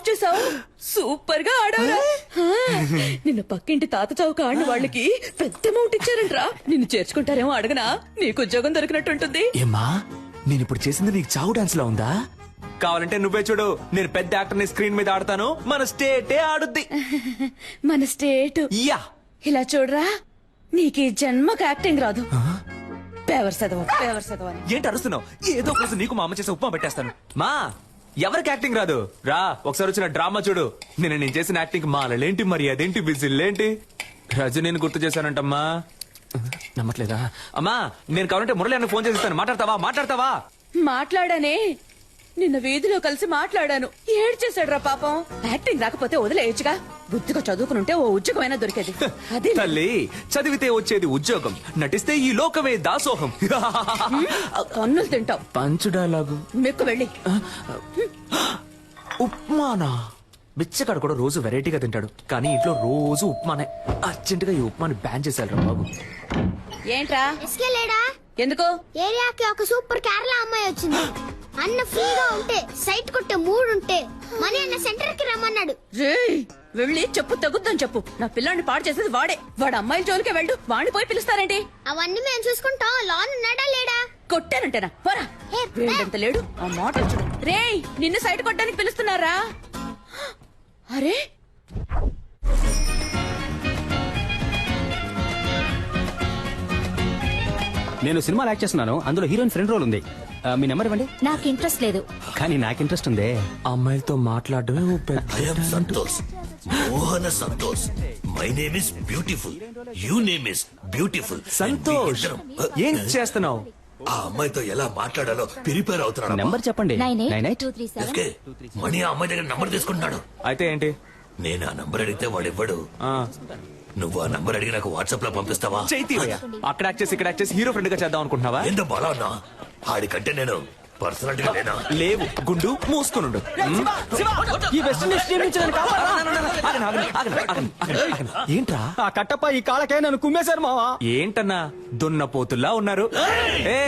Of చేసావు. Super గా ఆడావురా. నిన్న పక్కింటి తాత చౌక ఆడిన వాళ్ళకి పెద్ద అమౌంట్ ఇచ్చారంట్రా. నిన్ను చేర్చుకుంటారేమో అడగనా, నీకు ఉద్యోగం దొరికినట్టుంటుంది. ఏమ్మా నేను ఇప్పుడు చేసింది నీకు చావు డాన్స్ లో ఉందా? కావాలంటే నువ్వే చూడు, నేను పెద్ద యాక్టర్ ని స్క్రీన్ మీద ఆడతాను, మన స్టేటే ఆడుద్ది. మన స్టేట్ యా ఇలా చూడరా, నీకు ఈ జన్మకు యాక్టింగ్ రాదు. పేవర్ చదవని ఏంటి అరుస్తున్నావు? ఏదో ఒక రోజు నీకు మా అమ్మ చేసే ఉప్మా పెట్టేస్తాను. మా ఎవరికి యాక్టింగ్ రాదు రా, ఒకసారి వచ్చిన డ్రామా చూడు. నేను చేసిన యాక్టింగ్ మాలలేంటి, మరి అదేంటి, విజిల్లేంటి, రజనీని గుర్తు చేశానంటమ్మా. నమ్మట్లేదా? అమ్మా నేను కావాలంటే మురళి అన్న ఫోన్ చేస్తాను, మాట్లాడతావా? మాట్లాడానే, నిన్న వీధిలో కలిసి మాట్లాడాను. ఏడ్చేశాడు రా పాపం. యాక్టింగ్ రాకపోతే వదిలేయచ్చుగా, బుద్ధిగా చదువుకునుంటే ఓ ఉద్యోగమైనా దొరికేది. అదే తల్లి, చదివితే వచ్చేది ఉద్యోగం, నటిస్తే ఈ లోకమే దాసోహం. కన్నులు తింటావు. పంచు డైలాగు మెక్కు వెళ్ళి. ఉప్మానా? బిచ్చగాడు కూడా రోజు వెరైటీగా తింటాడు, కానీ ఇంట్లో రోజు ఉప్మానే. అర్జెంటుగా ఈ ఉప్మాని బ్యాన్ చేశారు రా బాబు. ఏంట్రా లేడా? ఎందుకు? ఏరియాకి ఒక సూపర్ కేరళ అమ్మాయి వచ్చింది. అన్న ఫ్రీగా ఉంటే సైట్ కొట్టే మూడుంటే మనీ అన్న సెంటర్ కి రమ్మన్నాడు. రేయ్ వెళ్ళి చెప్పు, తగ్గుద్దని చెప్పు. నా పిల్లాన్ని పాడు చేసేది వాడే. వాడు అమ్మాయిల జోలికే వెళ్ళు, వాడిని పోయి పిలుస్తారేంటి? అవన్నీ మేము చూసుకుంటాం. లోన్ ఉన్నాడా లేడా? కొట్టానంటేనా పోరా. వేడంత లేడు ఆ మాట చూడు. రేయ్ నిన్ను సైట్ కొట్టడానికి పిలుస్తున్నారా? అరే నేను సినిమాలో యాక్ట్ చేస్తున్నాను, అందులో హీరోయిన్ ఫ్రెండ్ రోల్ ఉంది. మీ నెంబర్ ఇవ్వండి. నాకు ఇంట్రెస్ట్ లేదు. కానీ నాకు ఇంట్రెస్ట్ ఉంది. అమ్మాయిలతో మాట్లాడడమే ఓ పెద్ద. I am Santosh. Mohana Santosh. My name is beautiful. You name is beautiful. Santosh, ఏం చేస్తున్నావు? ఆ అమ్మాయితో ఎలా మాట్లాడాలో ప్రిపేర్ అవుతున్నాను. నెంబర్ చెప్పండి. 98 మణి ఆ అమ్మాయి దగ్గర నంబర్ తీసుకుంటున్నాడు. అయితే ఏంటి? నేను ఆ నంబర్ అడిగితే వాడు ఇవ్వడు. ఆ, నువ్వు ఆ నంబర్ అడిగి నాకు వాట్సాప్ లో పంపిస్తావా? చైతీవయ్య, అక్కడ యాక్ట్ చేసి ఇక్కడ యాక్ట్ చేసి హీరో ఫ్రెండ్ గా చేద్దాం అనుకుంటున్నావా? ఏందో బాలా ఉన్నా ఆడికంటే నేను పర్సనాలిటీగా లేనా? లేవు, గుండు మూసుకునుండు. ఈ వెస్ట్ ఇండీస్ టీం నుంచి నన్ను ఏంట్రా ఆ కట్టప్ప ఈ కాళ్ళకే నన్ను కుమ్మేశారు మావా. ఏంటన్నా దున్నపోతుల్లా ఉన్నారు? ఏ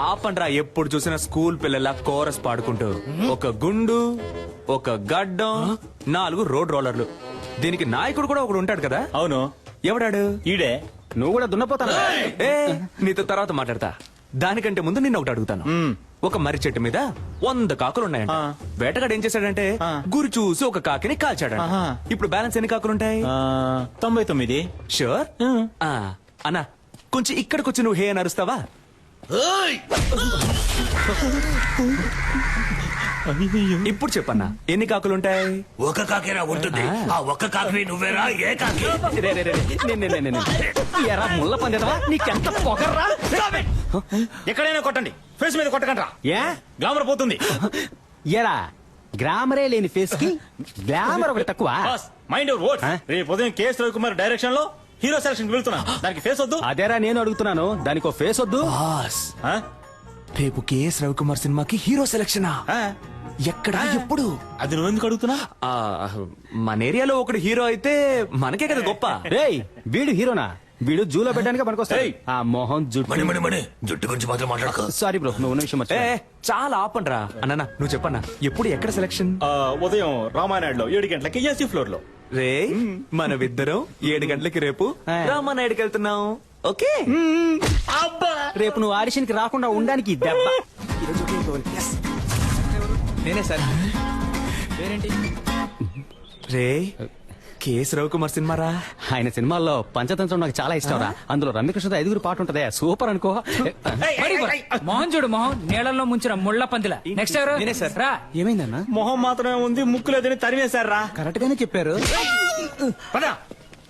ఆపండ్రా, ఎప్పుడు చూసినా స్కూల్ పిల్లల కోరస్ పాడుకుంటూ. ఒక గుండు, ఒక గడ్డం, 4 రోడ్ రోలర్లు. దీనికి నాయకుడు కూడా ఒకడు ఉంటాడు కదా? అవును. ఎవడాడు? ఈడే. నువ్వు కూడా దున్నపోతాను. ఏ నీతో తర్వాత మాట్లాడతా. దానికంటే ముందు నిన్న ఒకటి అడుగుతాను. ఒక మర్రి చెట్టు మీద 100 కాకులు ఉన్నాయంట. వేటగాడు ఏం చేశాడంటే గురి చూసి ఒక కాకిని కాల్చాడంట. ఇప్పుడు బ్యాలెన్స్ ఎన్ని కాకులుంటాయి? 99. షూర్? అన్నా కొంచెం ఇక్కడికి వచ్చి నువ్వు హే అని అరుస్తావా? ఏయ్! ఇప్పుడు చెప్పన్నా ఎన్ని కాకులుంటాయి? ఒక కాకేరా ఉంటుంది. ఆ ఒక్క కాకి నువ్వేరా? ఏ కాకి? ఎరా ముళ్ళ పందేదవా, నీకెంత పొగర్రా? ఎక్కడైనా కొట్టండి, ఫేస్ మీద కొట్టకండి. ఏ గ్లామర్ పోతుంది. ఎరా గ్లామరే లేని ఫేస్ కి గ్లామర్ ఒకటి తక్కువ. Mind your words. రేపు ఉదయం కేఎస్ రవికుమార్ డైరెక్షన్ లో హీరో సెలక్షన్ వెళ్తున్నా. దానికి ఫేస్ వద్దు. అదేరా నేను అడుగుతున్నాను, దానికి ఫేస్ వద్దు. బాస్, రేపు కేఎస్ రవికుమార్ సినిమాకి హీరో సెలక్షనా? ఎక్కడా, ఎప్పుడు? అది నువ్వెందుకు అడుగుతున్నా? మన ఏరియాలో ఒకడు హీరో అయితే మనకే కదా గొప్ప. రేయ్ వీడు హీరోనా? వీడు జూలో పెట్టడానికి పనికొస్తాయి. ఆ మొహం మణి జుట్టు. మణి మణి జుట్టు గురించి మాత్రం మాట్లాడుకో. సారీ బ్రో, నువ్వు విషయం ఏ చాలా ఆపండ్రా. అన్న నువ్వు చెప్పన్నా, ఎప్పుడు ఎక్కడ సెలక్షన్? ఉదయం రామానాయుడులో 7 గంటలకి ఏసీ ఫ్లోర్ లో. రే మనమిద్దరం 7 గంటలకి రేపు రామానాయుడికి వెళ్తున్నాం. ఓకే? రేపు నువ్వు ఆడిషన్ కి రాకుండా ఉండడానికి ఈ దెబ్బ. నేనే సార్. రే కేఎస్ రవికుమార్ సినిమా రా. ఆయన సినిమాల్లో పంచతంత్రం నాకు చాలా ఇష్టం రా. అందులో రమ్యకృష్ణతో 5 పాట ఉంటదే, సూపర్ అనుకో. మోహన్ చూడు, మోహన్ నీళ్ళల్లో ముంచిన ముళ్ళ పందిల. నెక్స్ట్ ఎవరు? నేనే సార్. రా. ఏమైందన్నా? మొహం మాత్రమే ఉంది, ముక్కు లేదని తరిమేశారా? కరెక్ట్ గానే చెప్పారు. పద.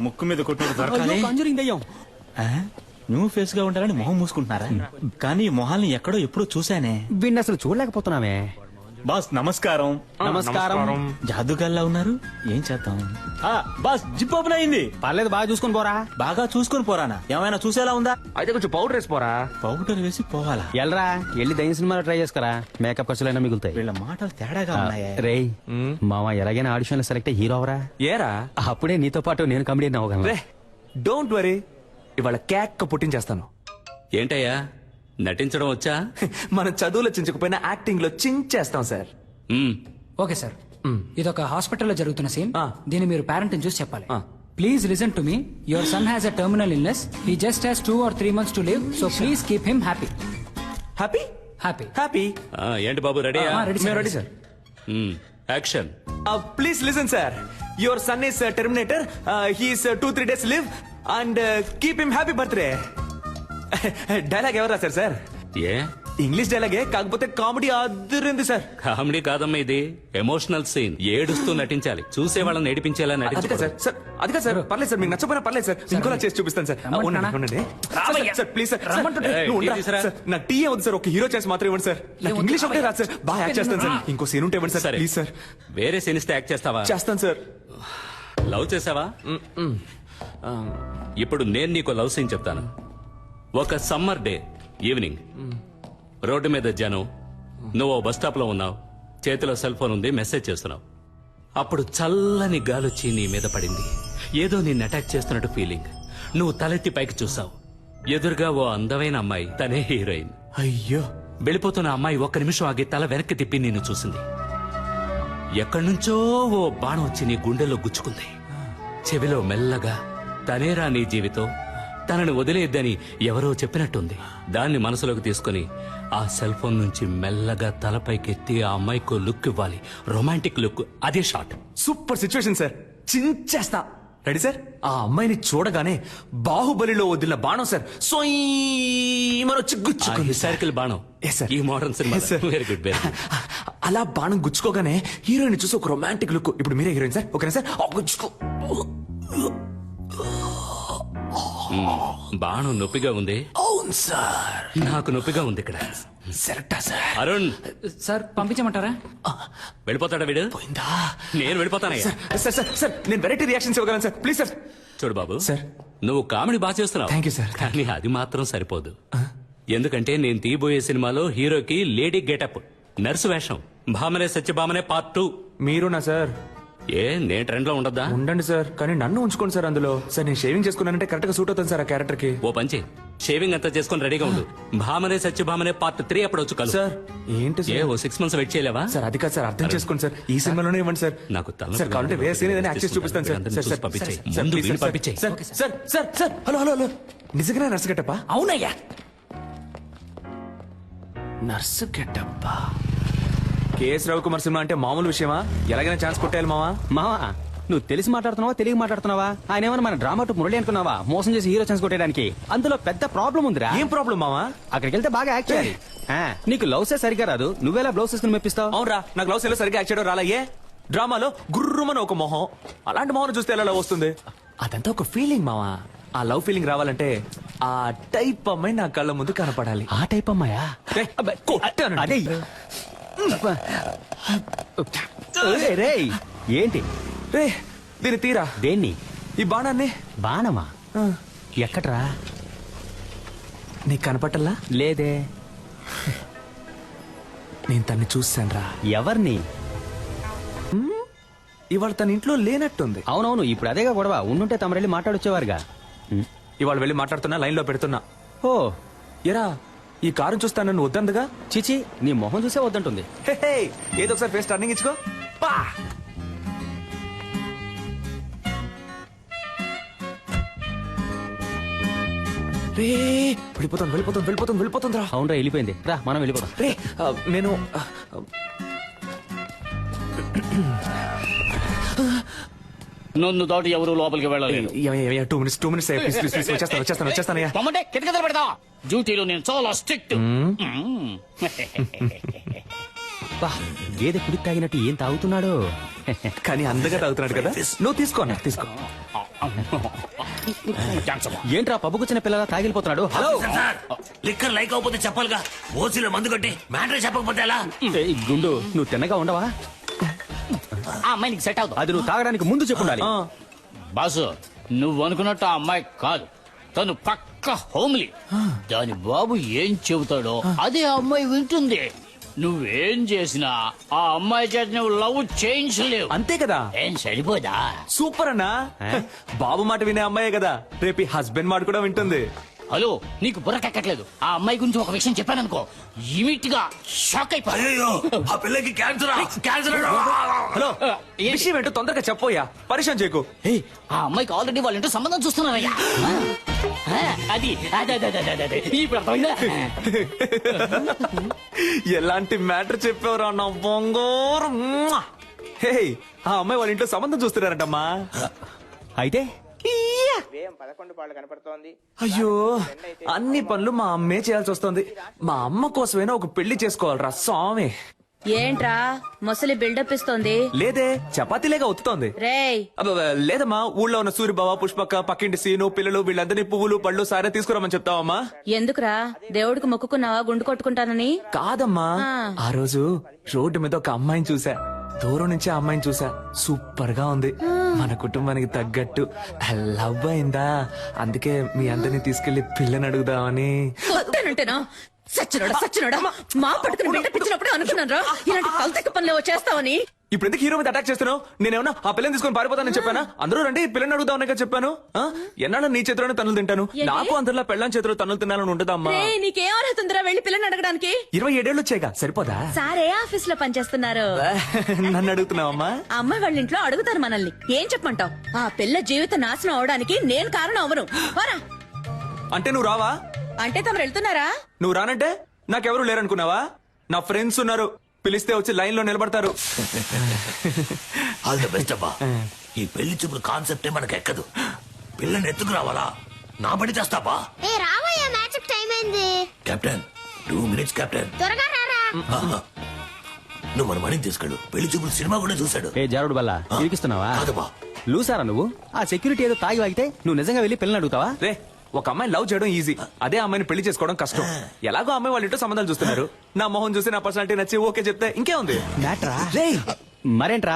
ముక్కు మీద కొట్టినట్టు దొరకాలి. కాంజూరింగ్ దయ్యం. న్యూ ఫేస్ గా ఉండాలని మొహం మూసుకుంటున్నారా? కానీ ఈ మొహాల్ని ఎక్కడో ఎప్పుడో చూశానే. వీడిని అసలు చూడలేకపోతున్నామే. బాస్ నమస్కారం. నమస్కారం. జాదుగాల్లా ఉన్నారు, ఏం చేద్దాం? బాస్ జిప్ ఓపెన్ అయింది. పర్లేదు, బాగా చూసుకుని పోరా. బాగా చూసుకొని పోరానా? ఏమైనా చూసేలా ఉందా? అయితే కొంచెం పౌడర్ వేసిపోరా. పౌడర్ వేసి పోవాలా? ఎల్రా వెళ్ళి దయ్యం సినిమాలో ట్రై చేసుకురా, మేకప్ ఖర్చులైనా మిగులుతాయి. వీళ్ళ మాటలు తేడాగా ఉన్నాయే. రేయ్ మామ ఎలాగైనా ఆడిషన్ లో సెలెక్ట్ హీరో అవరా. ఏరా అప్పుడే నీతో పాటు నేను కమిడియన్ అవ్వగలను. రే డోంట్ వరీ, ఇవాళ కేక్ పుట్టించేస్తాను. ఏంటయ్యా నటించడం వచ్చా? మన చదువులో చించకపోయినా యాక్టింగ్ లో చించేస్తాం సార్. Okay sir. ఇదొక హాస్పిటల్లో జరుగుతున్న సీన్. ఆ. దీన్ని మీరు పేరెంట్ చూసి చెప్పాలి. ఆ. Please listen to me. Your son has a terminal illness. He just has 2 or 3 months to live. So please keep him happy. Happy happy. Happy ఏంటి బాబు రెడీయా? మేము ready sir. Action. Please listen sir. Your son is Terminator. He's 2-3 days live and keep him happy birthday. Dialogue ఎవరు రాశారు sir? ఏ English డైలాగే, కాకపోతే comedy అదిరింది sir. Comedy కాదమ్మా, ఇది emotional scene. ఏడుస్తూ నటించాలి, చూసే వాళ్ళని ఏడిపించేలా అది కాదు నటించాలి. సార్. సార్ అది కాదు సార్. పర్లేదు సార్, మీకు నచ్చపోయినా పర్లేదు సార్. ఇంకోలా చేసి చూపిస్తాను సార్. రమ్మంటున్నానా? ఉండండి. రామయ్య. Sir please sir. రమ్మంటుంటే. నువ్వు టీ ఉండరా? తీసురా. సార్, నాకు టీ వద్దు సార్. ఒక హీరో ఛాన్స్ మాత్రం ఇవ్వండి సార్. నాకు ఏమొద్దు, ఇంగ్లీష్ ఒకటే రామయ్య. రాదు సార్. బాగా యాక్ట్ చేస్తాను సార్. ఇంకో సీన్ ఉంటే ఇవ్వండి సార్. సరే. Please sir. వేరే సీన్ ఇస్తే యాక్ట్ చేస్తావా? చేస్తాను సార్. లవ్ చేసావా? ఇప్పుడు నేను నీకు లవ్ సీన్ చెప్తాను. ఒక సమ్మర్ డే ఈవినింగ్, రోడ్డు మీద జనం, నువ్వు బస్ స్టాప్ లో ఉన్నావు, చేతిలో సెల్ ఫోన్ ఉంది, మెసేజ్ చేస్తున్నావు. అప్పుడు చల్లని గాలొచ్చి నీ మీద పడింది. ఏదో నిన్ను అటాక్ చేస్తున్నట్టు ఫీలింగ్. నువ్వు తలెత్తి పైకి చూసావు. ఎదురుగా ఓ అందమైన అమ్మాయి, తనే హీరోయిన్. అయ్యో, వెళ్ళిపోతున్న అమ్మాయి ఒక్క నిమిషం ఆగి తల వెనక్కి తిప్పి నిన్ను చూసింది. ఎక్కడి నుంచో ఓ బాణం వచ్చి నీ గుండెలో గుచ్చుకుంది. చెవిలో మెల్లగా, తనేరా నీ జీవితం, తనని వదిలేద్దని ఎవరో చెప్పినట్టుంది. దాన్ని మనసులోకి తీసుకుని ఆ సెల్ ఫోన్ నుంచి మెల్లగా తలపైకెత్తి ఆ అమ్మాయికి లుక్ ఇవ్వాలి. Romantic look. అదే షాట్. Super situation sir. చించేస్తా. Ready sir? ఆ అమ్మాయిని చూడగానే బాహుబలిలో వదిలిన బాణం సార్ వచ్చి గుచ్చుకుంది. హిస్టారికల్ బాణం. Yes, sir. ఈ modern cinema. Yes, sir. Very good, very good. అలా బాణం గుచ్చుకోగానే హీరోయిన్ చూసి ఒక రొమాంటిక్ లుక్. ఇప్పుడు మీరే హీరోయిన్ సార్. ఓకేనా సార్? గుచ్చుకో. బాణం నొప్పిగా ఉంది. అవును సార్. నాకు నొప్పిగా ఉంది ఇక్కడ. సెరక్టా సార్? అరుణ్, సార్ పంపించమంటారా? వెళ్ళిపోతాడా వీడు? పోయిందా? నేను వెళ్ళిపోతానయ్యా. సార్ సార్ సార్, నేను వెరైటీ రియాక్షన్స్ ఇవ్వగలను సార్. Please sir. చూడు బాబు, సార్. నువ్వు కామెడీ బాగా చేస్తున్నావు. Thank you, sir. కానీ అది మాత్రం సరిపోదు. ఎందుకంటే నేను తీయబోయే సినిమాలో హీరోకి లేడీ గెటప్, నర్సు వేషం, భామనే సత్యభామనే పార్ట్ 2. మీరునా సార్? ఏ నేను ట్రెండ్ లో ఉండద్దా? ఉండండి సార్, కానీ నన్ను ఉంచుకోండి సార్ అందులో. సార్ నేను షేవింగ్ చేసుకున్నానంటే కరెక్ట్ గా సూట్ అవుతాను సార్ ఆ క్యారెక్టర్ కి. ఓ పంచి, షేవింగ్ అంతా చేసుకుని రెడీగా ఉండు. భామనే సత్యభామనే పార్ట్ 3 అప్పుడు వచ్చు కలు. సార్ ఏంటి ఏ సార్? ఓ 6 months వెయిట్ చేయలేవా? సార్ అది కాదు సార్, అర్థం చేసుకోండి సార్. ఈ సినిమాలోనే ఇవ్వండి సార్. నాకు తల సార్ కావాలంటే వేరే సీన్ ఏదైనా యాక్ట్ చేసి చూపిస్తాను సార్. అందరిని సార్ చూసి సార్ పంపించేయ్. సార్, ముందు ప్లీజ్ వీడిని సార్, పంపించేయ్. Sir sir sir sir, hello hello hello, నిజంగానే నర్సు గెటప్పా? అవునయ్యా. నర్సు గెటప్పా? కేఎస్ రవికుమార్ సినిమా అంటే మామూలు విషయమా? ఎలాగైనా ఛాన్స్ కొట్టేయాలి మావా. మావా, నువ్వు తెలిసి మాట్లాడుతున్నావా తెలియ మాట్లాడుతున్నావా? ఆయన ఏమన్నా మన డ్రామా టు మురళి అనుకున్నావా? మోసం చేసి హీరో ఛాన్స్ కొట్టేయడానికి. అందులో పెద్ద ప్రాబ్లం ఉందిరా. ఏం ప్రాబ్లం మావా? అక్కడికి వెళ్తే బాగా యాక్ట్ చేయాలి. నీకు లవ్సే సరిగా రాదు, నువ్వేలా బ్లౌజ్ వేసుకుని మెప్పిస్తావు? అవునరా, నాకు లవ్ సెల్లో సరిగ్గా యాక్ట్ చేయడం రాలయ్యే. డ్రామాలో గుర్రుమని ఒక మొహం, అలాంటి మొహం చూస్తే ఎలా లవ్ వస్తుంది? అదంతా ఒక ఫీలింగ్ మావా. ఆ లవ్ ఫీలింగ్ రావాలంటే ఆ టైప్ అమ్మాయి నా కళ్ళ ముందు కనపడాలి. ఆ టైప్ అమ్మాయా? ఏయ్, కొట్టాను. అదే రేయ్, ఏంటి రే, దీన్ని తీరా. దేన్ని? ఈ బాణాన్ని. బాణమా? ఎక్కడ్రా? నీకు కనపట్టల్లా? లేదే. నేను తన్ని చూశాను రా. ఎవరిని? ఇవాళ తన ఇంట్లో లేనట్టుంది. అవునవును, ఇప్పుడు అదేగా గొడవ. ఉండుంటే తమరెళ్ళి మాట్లాడొచ్చేవారుగా. ఇవాళ వెళ్ళి మాట్లాడుతున్నా, లైన్ లో పెడుతున్నా. ఓ ఎరా, ఈ కారు చూస్తాను నన్ను వద్దందుగా. చిచి, నీ మొహం చూసే వద్దంటుంది. హే, హే, ఏదో ఒకసారి ఫేస్ టర్నింగ్ ఇచ్చుకో. పా. రే, వెళ్ళిపోతాను వెళ్ళిపోతాను వెళ్ళిపోతాను వెళ్ళిపోతుంది రా. అవునరా, వెళ్ళిపోయింది. రా మనం వెళ్ళిపోతాం. రే, నేను నన్ను దాటి ఎవరు లోపలికి వెళ్ళలేదు. 2 minutes వచ్చేస్తానయ్యా. పొమ్మంటే కిటకిటలు పెడతా. డ్యూటీలో నేను చాలా స్ట్రిక్ట్. బా, గేదె కుడికి తాగినట్టు ఏం తాగుతున్నాడు? కానీ అందగా తాగుతున్నాడు కదా. నువ్వు తీసుకో అన్న, తీసుకో. ఏంట్రా పబ్బుకొచ్చిన పిల్లలా తాగిలిపోతున్నాడు? హలో, లిక్కర్ లైక్ అవకపోతే చెప్పాలిగా. ఓసీలో మందు కొట్టి మ్యాటర్ చెప్పకపోతే ఎలా? ఏయ్, గుండు, నువ్వు తిన్నగా ఉండవా? ఆ అమ్మాయి నీకు సెట్ అవుతుంది. అది నువ్వు తాగడానికి ముందు చెప్పుండాలి. బాసు, నువ్వు అనుకున్నట్టు ఆ అమ్మాయి కాదు. తను పక్క హోమ్లీ. దాని బాబు ఏం చెబుతాడో అదే ఆ అమ్మాయి వింటుంది. నువ్వేం చేసినా ఆ అమ్మాయి చేత నువ్వు లవ్ చేయించలేవు. అంతే కదా. ఏం సరిపోదా? సూపర్ అన్నా. బాబు మాట వినే అమ్మాయే కదా, రేపు హస్బెండ్ మాట కూడా వింటుంది. హలో నీకు బుర్రకెక్కట్లేదు. ఆ అమ్మాయి గురించి ఒక విషయం చెప్పాననుకో ఇమీడియట్ గా షాక్ అయిపోయి అయ్యో ఆ పిల్లకి క్యాన్సర్ క్యాన్సర్ హలో విషయం ఏంటో తొందరగా చెప్పోయా, పరిచయం చేయకు. ఆ అమ్మాయికి ఆల్రెడీ వాళ్ళ ఇంటో సంబంధం చూస్తున్నారయ్యా. అది అదే ఇప్పుడు అర్థమైందా? ఎలాంటి మ్యాటర్ చెప్పావురా నా బొంగోరం. హే, ఆ అమ్మాయి వాళ్ళ ఇంట్లో సంబంధం చూస్తున్నారంటమ్మా. అయితే అయ్యో, అన్ని పనులు మా అమ్మే చేయాల్సి వస్తుంది. మా అమ్మ కోసమైనా ఒక పెళ్లి చేసుకోవాలరా స్వామి. ఏంట్రా ముసలి బిల్డప్ ఇస్తోంది? లేదే, చపాతీలేగా ఒత్తుతోంది. రేయ్ అబ్బబ్బ, లేదమ్మా, ఊళ్ళో ఉన్న సూరిబావ, పుష్పక్క, పక్కింటి సీను, పిల్లలు వీళ్ళందరినీ పువ్వులు పళ్ళు సారే తీసుకురామని చెప్తావమ్మా. ఎందుకురా దేవుడికి మొక్కుకున్నావా గుండు కొట్టుకుంటానని? కాదమ్మా, ఆ రోజు రోడ్డు మీద ఒక అమ్మాయిని చూసా. దూరం నుంచి ఆ అమ్మాయిని చూసా, సూపర్ గా ఉంది. మన కుటుంబానికి తగ్గట్టు లవ్ అయిందా, అందుకే మీ అందరినీ తీసుకెళ్లి పిల్లని అడుగుదామని. వస్తానంటేనా? సచ్చినోడా మా పట్టుకుని బిల్డప్ ఇచ్చినప్పుడు అనుకున్నాను రా ఇలాంటి కల్తెక్క పనులు చేస్తావని. ఇప్పుడు ఎందుకు హీరో మీద అటాక్ చేస్తున్నావు? నేనేమన్నా ఆ పిల్లని తీసుకొని పారిపోతానని చెప్పానా? అందరూ రండి పిల్లని అడుగుదామని చెప్పాను. ఎన్నాళ్ళ నీ చేతిలోనే తన్నులు తింటాను. నాకు అందరిలా పెళ్ళాం చేతిలో తన్నులు తినాలని ఉంటుందమ్మా. రేయ్, నీకేం అర్హత ఉందిరా వెళ్ళి పిల్లని అడగడానికి? 27 ఏళ్ళు వచ్చాయిగా, సరిపోదా? సారే ఆఫీస్ లో పనిచేస్తున్నారు. నన్ను అడుగుతున్నావమ్మా? ఆ అమ్మాయి వాళ్ళ ఇంట్లో అడుగుతారు మనల్ని. ఏం చెప్పమంటావు? ఆ పిల్ల జీవిత నాశనం అవడానికి నేను కారణం అవను. వారా అంటే నువ్వు రావా? అంటే తమరు వెళ్తున్నారా? నువ్వు రానంటే నాకెవరు లేరనుకున్నావా? నా ఫ్రెండ్స్ ఉన్నారు, పిలిస్తే వచ్చి లైన్ లో నిలబడతారు. ఆల్ ద బెస్ట్ అబ్బా. ఈ పెళ్లి చూపుల కాన్సెప్టే మనకు ఎక్కదు. పిల్లని ఎత్తుకు రావాలా? నా పని చేస్తావా? ఏ రావయ్యా, మ్యాచ్ టైం అయింది. Captain 2 minutes captain. త్వరగా రారా. నువ్వు మన మణిని తీసుకెళ్ళు. పెళ్లి చూపులు సినిమా కూడా చూశాడు. ఏ జారుడు బల్ల ఇరికిస్తున్నావా? కాదబ్బా. లూసారా నువ్వు? ఆ సెక్యూరిటీ ఏదో తాగి వాగితే నువ్వు నిజంగా వెళ్ళి పిల్లని అడుగుతావా? రే, ఒక అమ్మాయి లవ్ చేయడం ఈజీ, అదే అమ్మాయిని పెళ్లి చేసుకోవడం కష్టం. ఎలాగో అమ్మాయి వాళ్ళ ఇంట్లో సంబంధాలు చూస్తున్నారు. నా మొహం చూసి నా పర్సనాలిటీ నచ్చి ఓకే చెప్తే ఇంకే ఉంది. మ్యాట్రా మరేంట్రా,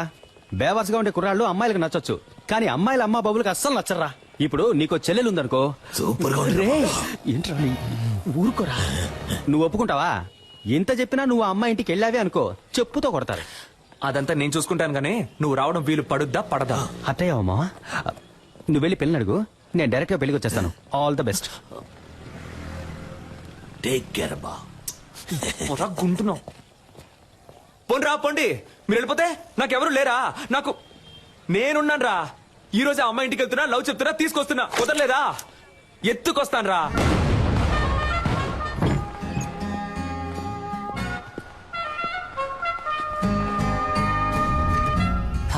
బేవర్స్ గా ఉండే కుర్రాళ్ళు అమ్మాయిలకు నచ్చొచ్చు, కానీ అమ్మాయిల అమ్మ బాబులకు అస్సలు నచ్చరా. ఇప్పుడు నీకో చెల్లెలు ఉందనుకో. సూపర్ గా రే ఏంట్రా ఊరుకోరా. నువ్వు ఒప్పుకుంటావా? ఎంత చెప్పినా నువ్వు ఆ అమ్మాయి ఇంటికి వెళ్ళావే అనుకో, చెప్పుతో కొడతారు. అదంతా నేను చూసుకుంటాను, కానీ నువ్వు రావడం వీలు పడుద్దా పడదా? అట్టయ్యావా మావా? నువ్వు వెళ్ళి పెళ్ళి అడుగు, నేను డైరెక్ట్ గా పెళ్లికి వచ్చేస్తాను. All the best. Take care అబ్బా. గుంటున్నావు. పోండి పోండి, మీరు వెళ్ళిపోతే నాకెవరు లేరా? నాకు నేనున్నాను రా. ఈ రోజు ఆ అమ్మాయి ఇంటికి వెళ్తున్నా, లవ్ చెప్తున్నా, తీసుకొస్తున్నా, కుదరలేదా? ఎత్తుకొస్తాను రా.